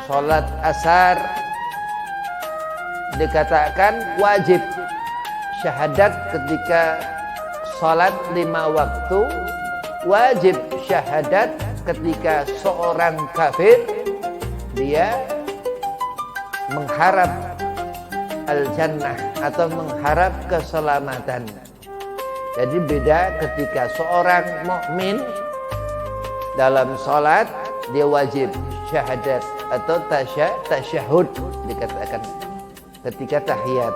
sholat asar dikatakan wajib syahadat ketika sholat 5 waktu, wajib syahadat ketika seorang kafir dia mengharap al-jannah atau mengharap keselamatan. Jadi beda ketika seorang mukmin dalam sholat dia wajib syahadat atau tasyahud dikatakan ketika tahiyat,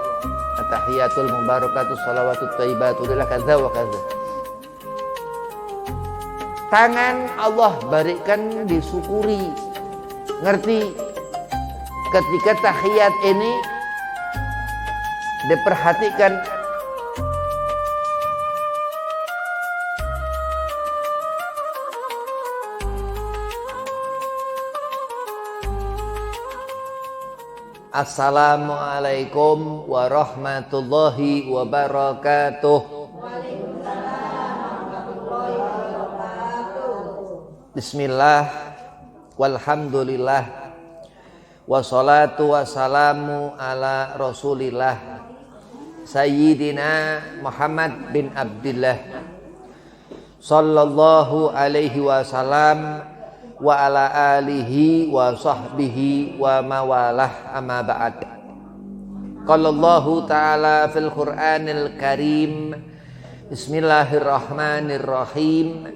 at-tahiyatul mubarakatuh shalawatut thayyibatu lillah kadza wa kadza. Tangan Allah berikan disyukuri, ngerti ketika tahiyat ini diperhatikan. Assalamualaikum warahmatullahi wabarakatuh. Waalaikumsalam warahmatullahi wabarakatuh. Bismillah, walhamdulillah, wassalatu wassalamu ala rasulillah Sayyidina Muhammad bin Abdillah sallallahu alaihi wasallam wa ala alihi wa sahbihi wa mawalah, amma ba'd. Qala Allah ta'ala fil Qur'anil Karim, Bismillahirrahmanirrahim,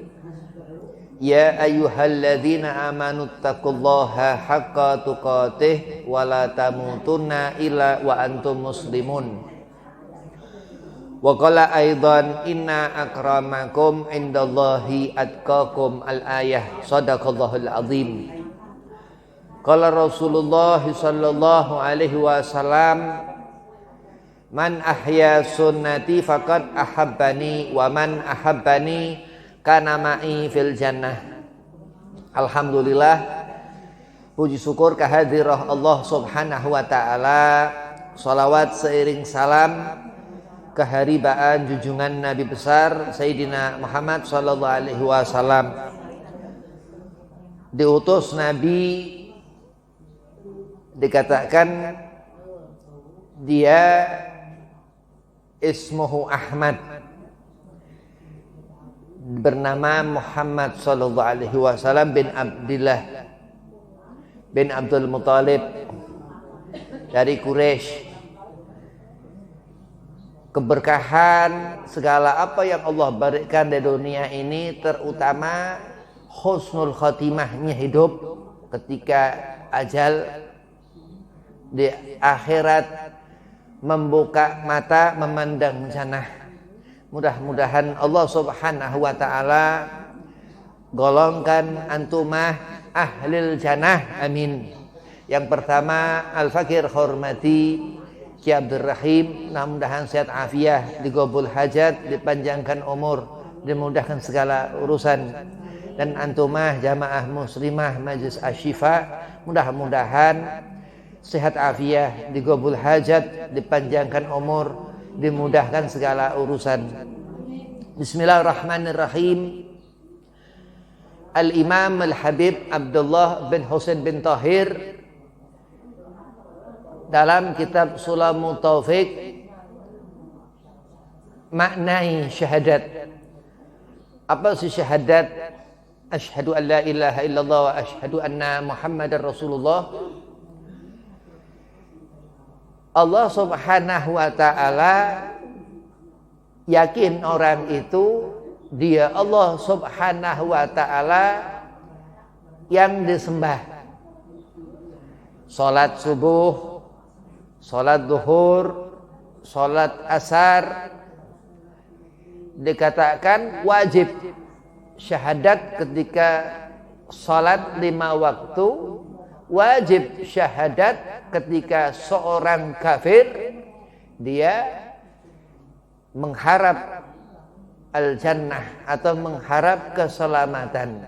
ya ayyuhalladzina amanu taqullaha haqqa tuqatih wa la tamutunna illa wa antum muslimun. Wa qala aidan inna akramakum indallahi atqakum, al-ayah. Shadaqallahul azim. Qala Rasulullah sallallahu alaihi wasallam, man ahya sunnati faqad ahabbani wa man ahabbani kana ma'i fil jannah. Alhamdulillah, puji syukur kehadirat Allah subhanahu wa ta'ala. Salawat seiring salam keharibaan junjungan Nabi besar Sayyidina Muhammad sallallahu alaihi wasallam. Diutus Nabi dikatakan dia ismuhu Ahmad, bernama Muhammad sallallahu alaihi wasallam bin Abdillah bin Abdul Muthalib dari Quraisy. Keberkahan segala apa yang Allah berikan di dunia ini, terutama husnul khotimahnya hidup ketika ajal di akhirat, membuka mata memandang jannah. Mudah-mudahan Allah subhanahu wa ta'ala golongkan antumah ahlil jannah, amin. Yang pertama Al-Fakir hormati Ki Abdul Rahim, mudah-mudahan sehat afiah, digobul hajat, dipanjangkan umur, dimudahkan segala urusan. Dan antumah jamaah muslimah Majlis Asy-Syifa, mudah-mudahan sehat afiah, digobul hajat, dipanjangkan umur, dimudahkan segala urusan. Bismillahirrahmanirrahim. Al-Imam Al-Habib Abdullah bin Husain bin Tahir dalam kitab Sulamut Taufik maknai syahadat. Apa sih syahadat? Asyhadu an la ilaha illallah wa asyhadu anna Muhammadar Rasulullah. Allah subhanahu wa ta'ala yakin orang itu dia Allah subhanahu wa ta'ala yang disembah. Salat subuh, salat zuhur, salat asar dikatakan wajib syahadat ketika salat 5 waktu, wajib syahadat ketika seorang kafir dia mengharap al-jannah atau mengharap keselamatan.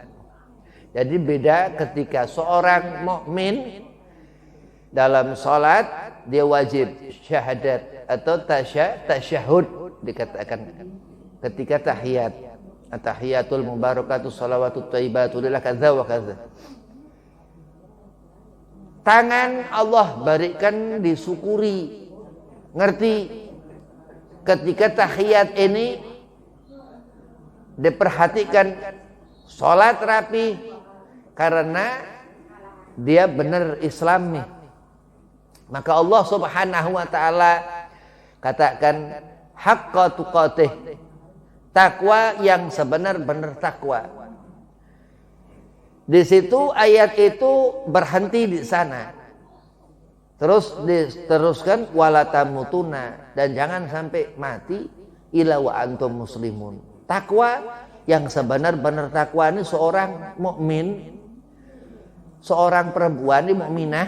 Jadi beda ketika seorang mukmin dalam salat dia wajib syahadat atau tasyahud dikatakan ketika tahiyat, at-tahiyatul mubarakatuh shalawatut thayyibatu lillah kadza wa kadza. tangan Allah berikan disyukuri. Ngerti? Ketika tahiyat ini diperhatikan, sholat rapi, karena dia benar Islam nih. Maka Allah Subhanahu wa ta'ala katakan haqqa tuqatih, takwa yang sebenar-benar takwa. Di situ ayat itu berhenti di sana. Terus diteruskan wala tamutuna, dan jangan sampai mati illa wa antum muslimun. Takwa yang sebenar-benar takwa ini seorang mukmin, seorang perempuan ini mukminah,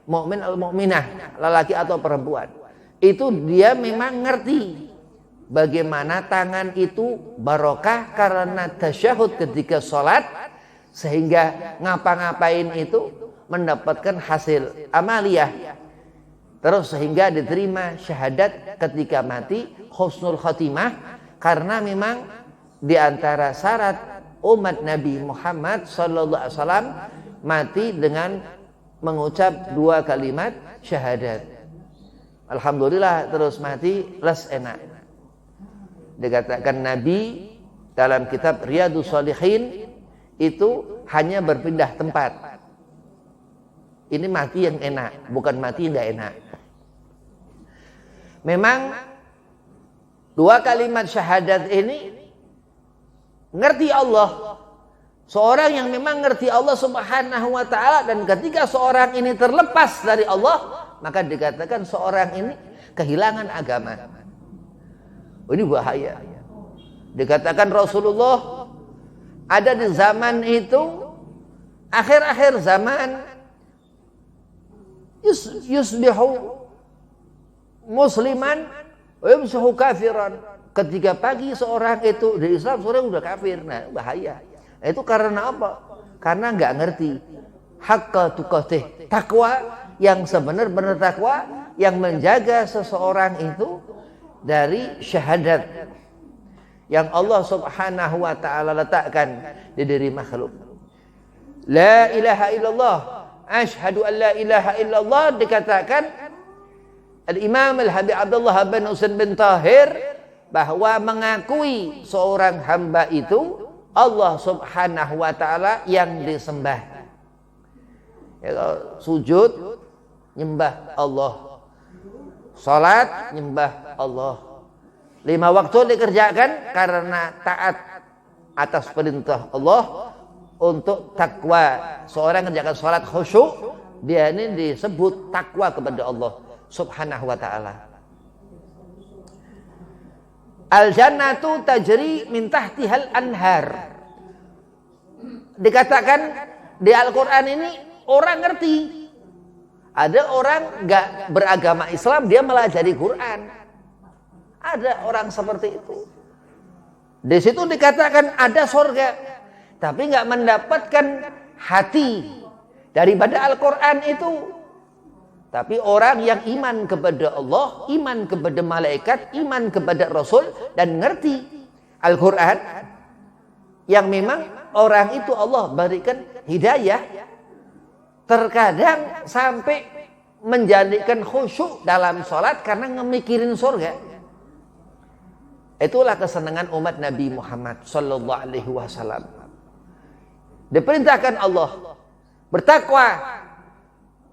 mukmin al-mukminah, lelaki atau perempuan. Itu dia memang ngerti bagaimana tangan itu barokah karena tasyahud ketika sholat, sehingga ngapa-ngapain itu mendapatkan hasil amaliyah. Terus sehingga diterima syahadat ketika mati, husnul khatimah, karena memang diantara syarat umat Nabi Muhammad SAW mati dengan mengucap 2 kalimat syahadat. Alhamdulillah, terus mati les enak. Dikatakan Nabi dalam kitab Riyadhus Shalihin itu hanya berpindah tempat. Ini mati yang enak, bukan mati yang gak enak. Memang 2 kalimat syahadat ini ngerti Allah. Seorang yang memang ngerti Allah Subhanahu wa ta'ala, dan ketika seorang ini terlepas dari Allah, maka dikatakan seorang ini kehilangan agama. Ini bahaya. Dikatakan Rasulullah ada di zaman itu, akhir-akhir zaman, yusbihu musliman wa yumsihu kafiran. Ketika pagi seorang itu di Islam, sore udah kafir. Nah, bahaya. Itu karena apa? Karena nggak ngerti haqqa tuqatih, takwa yang sebenar-benar takwa yang menjaga seseorang itu dari syahadat yang Allah Subhanahu wa ta'ala letakkan di diri makhluk. La ilaha illallah, asyhadu an la ilaha illallah, dikatakan Al-Imam Al-Habib Abdullah bin Husain bin Tahir bahwa mengakui seorang hamba itu Allah Subhanahu wa ta'ala yang disembah. Ya, sujud nyembah Allah, salat nyembah Allah, 5 waktu dikerjakan karena taat atas perintah Allah untuk takwa. Seorang kerjakan salat khusyuk, dia ini disebut takwa kepada Allah Subhanahu wa ta'ala. Al-jannatu tajri min tahtihal anhar. Dikatakan di Al-Quran ini orang ngerti. Ada orang gak beragama Islam, dia melajari Quran. Ada orang seperti itu. Di situ dikatakan ada surga, tapi gak mendapatkan hati daripada Al-Quran itu. Tapi orang yang iman kepada Allah, iman kepada malaikat, iman kepada Rasul, dan ngerti Al-Quran, yang memang orang itu Allah berikan hidayah, terkadang sampai menjadikan khusyuk dalam sholat karena ngemikirin surga. Itulah kesenangan umat Nabi Muhammad sallallahu alaihi wasallam. Diperintahkan Allah bertakwa.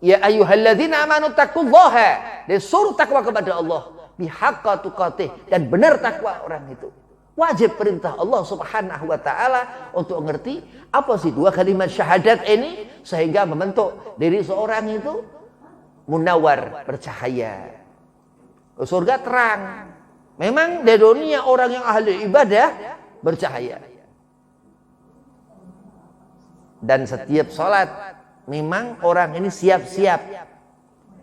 Ya ayyuhalladzina amanu taqullaha, disuruh takwa kepada Allah bihaqqa tuqatih, dan benar takwa orang itu. Wajib perintah Allah Subhanahu wa ta'ala untuk ngerti apa sih 2 kalimat syahadat ini, sehingga membentuk diri seorang itu munawwar, bercahaya. Surga terang. Memang di dunia orang yang ahli ibadah bercahaya. Dan setiap salat memang orang ini siap-siap.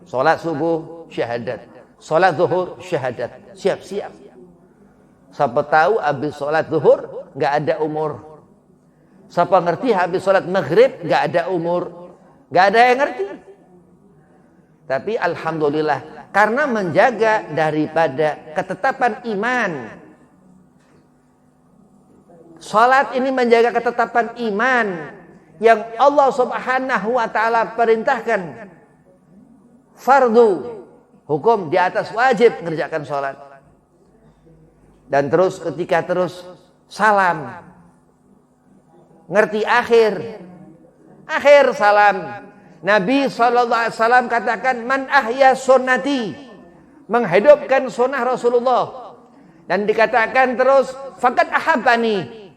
Salat subuh syahadat, salat zuhur syahadat, siap-siap. Siapa tahu habis salat zuhur nggak ada umur. Siapa ngerti habis salat maghrib nggak ada umur, nggak ada yang ngerti. Tapi alhamdulillah, karena menjaga daripada ketetapan iman. Salat ini menjaga ketetapan iman. yang Allah Subhanahu wa taala perintahkan fardu, hukum di atas wajib mengerjakan sholat. Dan terus ketika terus salam, ngerti akhir salam, Nabi SAW katakan man ahya sunnati, menghidupkan sunnah Rasulullah. Dan dikatakan terus faqad ahabbani,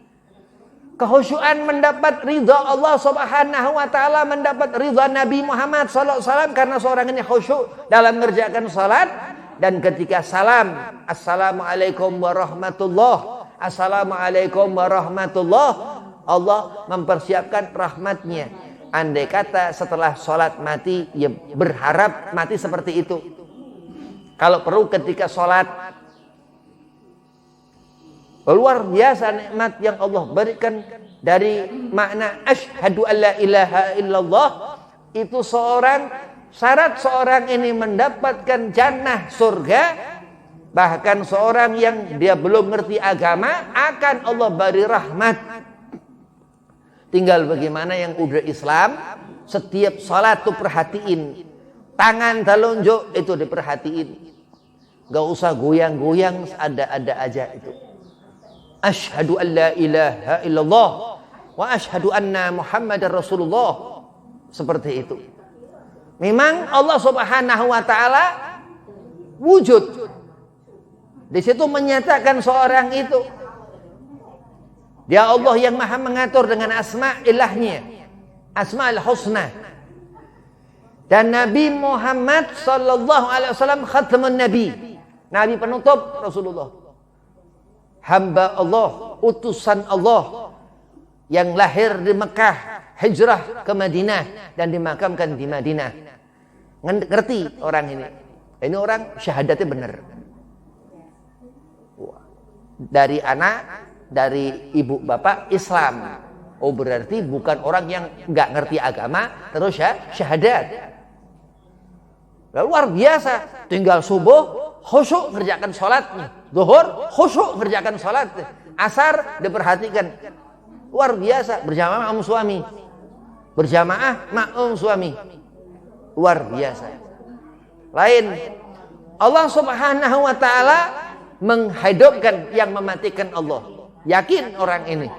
kehusyuan mendapat ridha Allah Subhanahu wa taala, mendapat ridha Nabi Muhammad SAW karena seorang ini khusyuk dalam mengerjakan salat. Dan ketika salam, assalamualaikum warahmatullah, assalamualaikum warahmatullah, Allah mempersiapkan rahmatnya. Andai kata setelah sholat mati, ya berharap mati seperti itu. Kalau perlu ketika sholat, luar biasa nikmat yang Allah berikan dari makna asyhadu alla ilaha illallah. Itu syarat seorang ini mendapatkan jannah surga. Bahkan seorang yang dia belum ngerti agama akan Allah beri rahmat. Tinggal bagaimana yang udah Islam, setiap salat tuh perhatiin, tangan telunjuk itu diperhatiin, gak usah goyang-goyang, ada aja itu. Asyhadu an la ilaha illallah wa asyhadu anna Muhammadar Rasulullah, seperti itu. Memang Allah Subhanahu wa taala wujud. Di situ menyatakan seorang itu dia Allah yang maha mengatur dengan asma ilahnya, asma'ul husna. Dan Nabi Muhammad sallallahu alaihi wasallam khatamun nabi, nabi penutup Rasulullah, hamba Allah, utusan Allah yang lahir di Mekah, hijrah ke Madinah dan dimakamkan di Madinah. Ngerti orang ini orang syahadatnya benar. Dari anak, dari ibu bapak Islam. Oh berarti bukan orang yang nggak ngerti agama terus syahadat. Luar biasa. Tinggal subuh khusyuk ngerjakan sholatnya, zuhur khusyuk ngerjakan sholatnya, asar diperhatikan. Luar biasa. Berjamaah sama suami, berjamaah makmum suami. Luar biasa. Lain, Allah Subhanahu wa taala menghidupkan yang mematikan Allah. Yakin orang ini.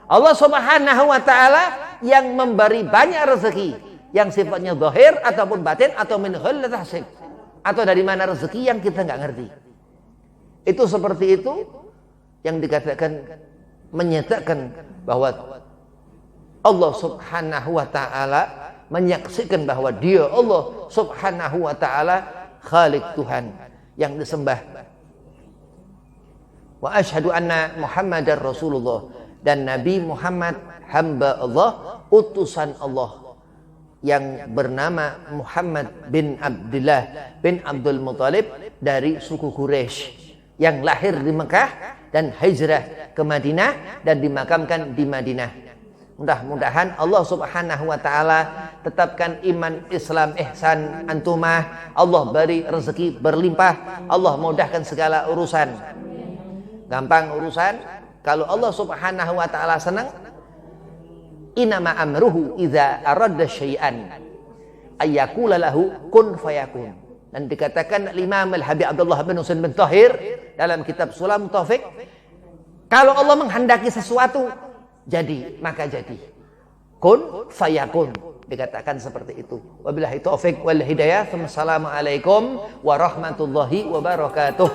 Allah Subhanahu wa taala yang memberi banyak rezeki yang sifatnya zahir ataupun batin atau min ghairi tahsib, atau dari mana rezeki yang kita enggak ngerti. Itu seperti itu yang dikatakan menyatakan bahwa Allah Subhanahu wa taala menyaksikan bahwa Dia Allah Subhanahu wa taala Khalik, Tuhan yang disembah. Wa asyhadu anna Muhammadar Rasulullah, dan Nabi Muhammad hamba Allah, utusan Allah yang bernama Muhammad bin Abdullah bin Abdul Muthalib dari suku Quraisy yang lahir di Mekah dan hijrah ke Madinah dan dimakamkan di Madinah. Mudah-mudahan Allah Subhanahu wa taala tetapkan iman, Islam, ihsan antumah. Allah beri rezeki berlimpah. Allah mudahkan segala urusan. Gampang urusan kalau Allah Subhanahu wa taala senang. Inama amruhu idza aradda syai'an ayyaqula lahu kun fayakun. Dan dikatakan Imam Al-Habib Abdullah bin Husain bin Tahir dalam kitab Sulam Taufik, kalau Allah menghendaki sesuatu jadi maka jadi. Kun fayakun, dikatakan seperti itu. Wabillahi taufik wal hidayah. Wassalamualaikum warahmatullahi wabarakatuh.